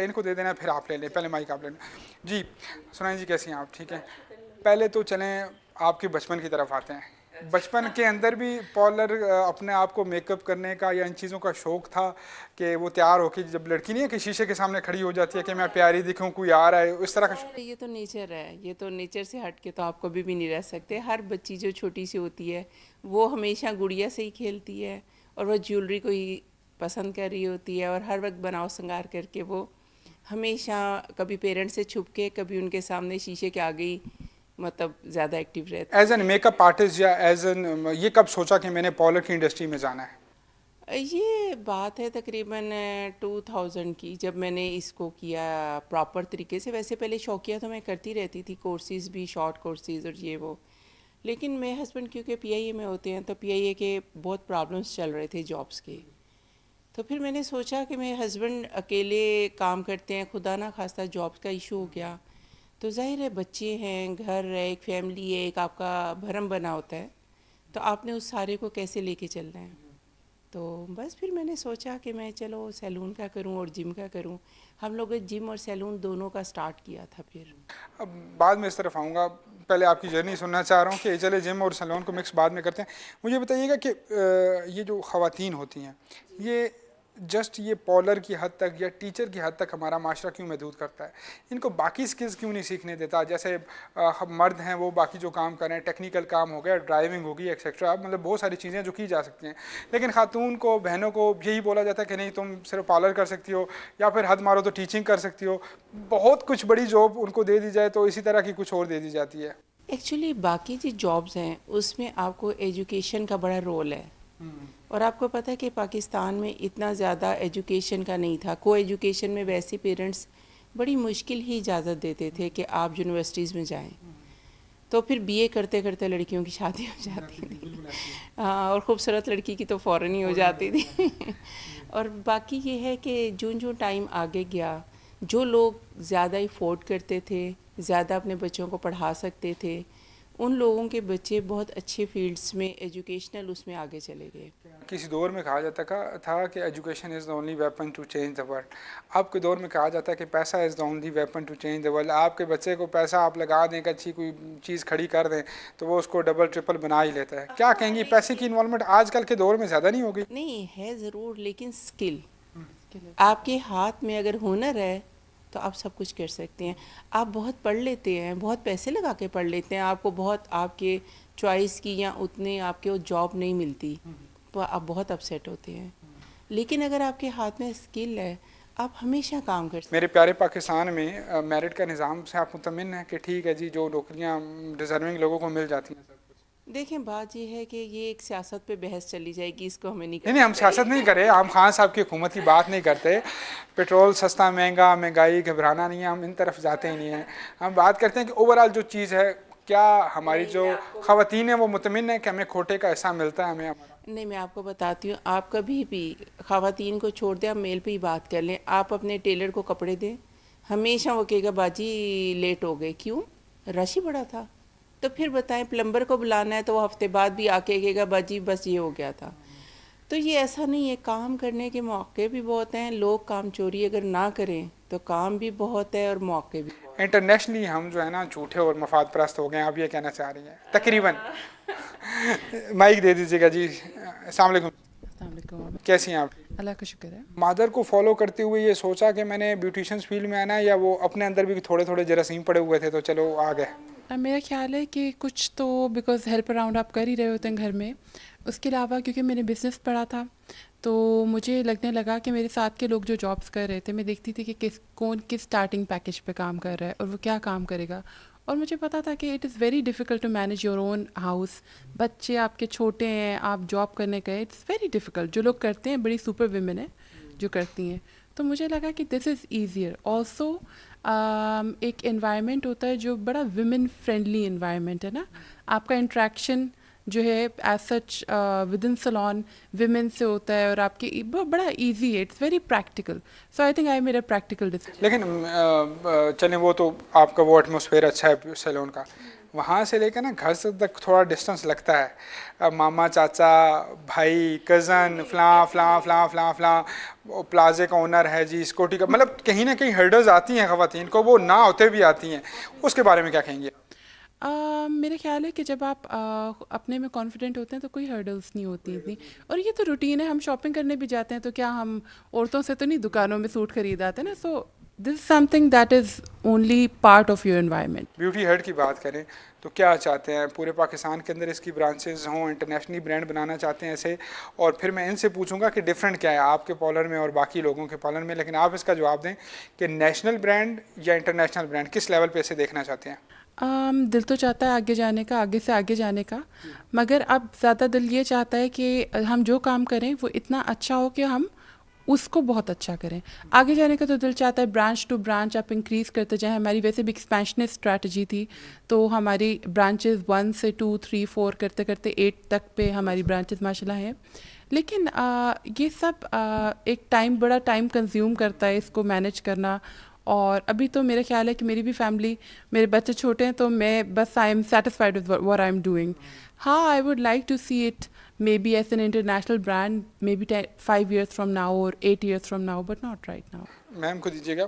इनको दे देना, फिर आप ले लें, पहले माइक आप ले लें। जी सुनाई जी, कैसी हैं आप? ठीक है, पहले तो चलें आपके बचपन की तरफ आते हैं। बचपन के अंदर भी पॉलर अपने आप को मेकअप करने का या इन चीज़ों का शौक था कि वो तैयार होकर, जब लड़की नहीं है कि शीशे के सामने खड़ी हो जाती है कि मैं प्यारी दिखूं, कोई आ रहा है, इस तरह का ये तो नेचर है, ये तो नेचर से हट के तो आप कभी भी नहीं रह सकते। हर बच्ची जो छोटी सी होती है वो हमेशा गुड़िया से ही खेलती है और वो ज्वेलरी को ही पसंद कर रही होती है और हर वक्त बनाव श्रृंगार करके वो हमेशा कभी पेरेंट्स से छुप के, कभी उनके सामने शीशे के आगे ही मतलब ज़्यादा एक्टिव रहती एज एन मेकअप आर्टिस्ट या एज एन, ये कब सोचा कि मैंने पॉलर की इंडस्ट्री में जाना है? है। ये बात है तकरीबन 2000 की, जब मैंने इसको किया प्रॉपर तरीके से। वैसे पहले शौकिया तो मैं करती रहती थी, कोर्सेज़ भी, शॉर्ट कोर्सेज़ और ये वो, लेकिन मेरे हस्बैंड क्योंकि पीआईए में होते हैं तो पीआईए के बहुत प्रॉब्लम्स चल रहे थे जॉब्स के। तो फिर मैंने सोचा कि मेरे हस्बैंड अकेले काम करते हैं, खुदा ना खास्ता जॉब का इशू हो गया तो जाहिर है बच्चे हैं, घर है, एक फैमिली है, एक आपका भरम बना होता है, तो आपने उस सारे को कैसे लेके चलना है। तो बस फिर मैंने सोचा कि मैं चलो सैलून का करूं और जिम का करूं। हम लोग जिम और सैलून दोनों का स्टार्ट किया था फिर। अब बाद में इस तरफ आऊँगा, पहले आपकी जर्नी सुनना चाह रहा हूँ कि चले जिम और सैलून को मिक्स बाद में करते हैं। मुझे बताइएगा कि ये जो ख़वातीन होती हैं, ये जस्ट ये पॉलर की हद तक या टीचर की हद तक हमारा माशरा क्यों महदूद करता है? इनको बाकी स्किल्स क्यों नहीं सीखने देता? जैसे हम मर्द हैं वो बाकी जो काम कर रहे हैं, टेक्निकल काम हो गया, ड्राइविंग होगी, एक्सेट्रा, मतलब बहुत सारी चीज़ें जो की जा सकती हैं, लेकिन खातून को, बहनों को यही बोला जाता है कि नहीं तुम सिर्फ पार्लर कर सकती हो, या फिर हद मारो तो टीचिंग कर सकती हो। बहुत कुछ बड़ी जॉब उनको दे दी जाए तो इसी तरह की कुछ और दे दी जाती है। एक्चुअली बाकी जो जॉब्स हैं उसमें आपको एजुकेशन का बड़ा रोल है, और आपको पता है कि पाकिस्तान में इतना ज़्यादा एजुकेशन का नहीं था। को एजुकेशन में वैसे पेरेंट्स बड़ी मुश्किल ही इजाज़त देते थे कि आप यूनिवर्सिटीज़ में जाएं, तो फिर बीए करते करते लड़कियों की शादी हो जाती थी। हाँ, और ख़ूबसूरत लड़की की तो फ़ौरन ही हो जाती थी। और बाकी ये है कि जो टाइम आगे गया, जो लोग ज़्यादा अफोर्ड करते थे, ज़्यादा अपने बच्चों को पढ़ा सकते थे, उन लोगों के बच्चे बहुत अच्छे फील्ड्स में, एजुकेशनल उसमें आगे चले गए। किसी दौर में कहा जाता था कि education is the only weapon to change the world. अब के दौर में कहा जाता है कि पैसा is the only weapon to change the world. आपके बच्चे को पैसा आप लगा दें, अच्छी कोई चीज़ खड़ी कर दें तो वो उसको डबल ट्रिपल बना ही लेता है। क्या कहेंगी, पैसे की इन्वॉल्वमेंट आजकल के दौर में ज़्यादा नहीं होगी? नहीं है ज़रूर, लेकिन स्किल, आपके हाथ में अगर हुनर है तो आप सब कुछ कर सकते हैं। आप बहुत पढ़ लेते हैं, बहुत पैसे लगा के पढ़ लेते हैं, आपको बहुत आपके चॉइस की या उतने आपके वो जॉब नहीं मिलती तो आप बहुत अपसेट होते हैं। लेकिन अगर आपके हाथ में स्किल है, आप हमेशा काम कर सकते मेरे प्यारे पाकिस्तान में मेरिट का निज़ाम से आप मुतमिन हैं कि ठीक है जी, जो नौकरियाँ डिज़र्विंग लोगों को मिल जाती हैं? हैं। देखें, बात ये है कि ये एक सियासत पे बहस चली जाएगी, इसको हमें नहीं नहीं नहीं, करना हम सियासत नहीं कर रहे, हम खान साहब की हुकूमत की बात नहीं करते। पेट्रोल सस्ता महंगा, महंगाई, घबराना नहीं है, हम इन तरफ जाते ही नहीं हैं। हम बात करते हैं कि ओवरऑल जो चीज़ है, क्या हमारी जो ख़वातीन हैं वो मुतमिन है कि हमें खोटे का हिस्सा मिलता है? हमें हमारा नहीं, मैं आपको बताती हूँ, आप कभी भी ख़वातीन को छोड़ दें, आप मेल पे ही बात कर लें। आप अपने टेलर को कपड़े दें, हमेशा वो कहेगा बाजी लेट हो गए, क्यों, रश ही बड़ा था। तो फिर बताएं, प्लम्बर को बुलाना है तो वो हफ्ते बाद भी आके कहेगा बाजी बस ये हो गया था। तो ये ऐसा नहीं है, काम करने के मौके भी बहुत हैं। लोग काम चोरी अगर ना करें तो काम भी बहुत है और मौके भी बहुत इंटरनेशनली हम जो है ना झूठे और मफाद परस्त हो गए हैं, आप ये कहना चाह रही हैं तकरीबन। माइक दे दीजिएगा जी। अस्सलाम वालेकुम, अस्सलाम। कैसी हैं आप? अल्लाह का शुक्र है। मादर को फॉलो करते हुए ये सोचा कि मैंने ब्यूटिशियंस फील्ड में आना है, या वो अपने अंदर भी थोड़े थोड़े जरासीम पड़े हुए थे तो चलो आ गए? मेरा ख्याल है कि कुछ तो बिकॉज़ हेल्प अराउंड आप कर ही रहे होते हैं घर में। उसके अलावा क्योंकि मैंने बिज़नेस पढ़ा था तो मुझे लगने लगा कि मेरे साथ के लोग जो जॉब्स कर रहे थे, मैं देखती थी कि कौन किस स्टार्टिंग पैकेज पे काम कर रहा है और वो क्या काम करेगा। और मुझे पता था कि it is very difficult to manage your own house. बच्चे आपके छोटे हैं, आप जॉब करने गए, इट्स वेरी डिफ़िकल्ट। जो लोग करते हैं, बड़ी सुपर विमेन है जो करती हैं। तो मुझे लगा कि दिस इज़ ईजियर ऑल्सो। एक एनवायरनमेंट होता है जो बड़ा विमेन फ्रेंडली एनवायरनमेंट है ना। आपका इंट्रैक्शन जो है as such with in salon women से होता है और आपके बड़ा इजी है, it's very practical. So I think I made a practical decision. लेकिन चलें, वो तो आपका वो एटमॉस्फेयर अच्छा है सैलून का, वहाँ से लेकर ना घर से तक थोड़ा डिस्टेंस लगता है। अब मामा, चाचा, भाई, कज़न, फलां फलां फलां फलां फलां, वो प्लाजे का ओनर है जी, सिक्योरिटी का, मतलब कहीं ना कहीं हर्डल्स आती हैं ख़वातीन को, वो ना होते भी आती हैं। उसके बारे में क्या कहेंगे? मेरे ख्याल है कि जब आप अपने में कॉन्फिडेंट होते हैं तो कोई हर्डल्स नहीं होती इतनी। और ये तो रूटीन है, हम शॉपिंग करने भी जाते हैं तो क्या हम औरतों से तो नहीं दुकानों में सूट खरीद आते ना। So this something that is only part of your environment. Beauty हट की बात करें तो क्या चाहते हैं, पूरे पाकिस्तान के अंदर इसकी ब्रांचेस हों, इंटरनेशनली ब्रांड बनाना चाहते हैं ऐसे? और फिर मैं इनसे पूछूंगा कि डिफरेंट क्या है आपके पार्लर में और बाकी लोगों के पार्लर में, लेकिन आप इसका जवाब दें कि नेशनल ब्रांड या इंटरनेशनल ब्रांड, किस लेवल पे इसे देखना चाहते हैं? दिल तो चाहता है आगे जाने का, आगे से आगे जाने का, मगर अब ज़्यादा दिल ये चाहता है कि हम जो काम करें वो इतना अच्छा हो कि हम उसको बहुत अच्छा करें। आगे जाने का तो दिल चाहता है ब्रांच टू ब्रांच आप इंक्रीज़ करते जाएं। हमारी वैसे भी एक्सपेंशनिस्ट स्ट्रैटेजी थी, तो हमारी ब्रांचेस 1 से 2 3 4 करते करते 8 तक पे हमारी ब्रांचेस माशाल्लाह हैं। लेकिन ये सब एक बड़ा टाइम कंज्यूम करता है इसको मैनेज करना। और अभी तो मेरा ख्याल है कि मेरी भी फैमिली, मेरे बच्चे छोटे हैं, तो मैं बस I am satisfied with what I am doing. हाँ, I would like to see it maybe as an international brand, maybe 5 years from now or 8 years from now, but not right now. Ma'am को दीजिएगा।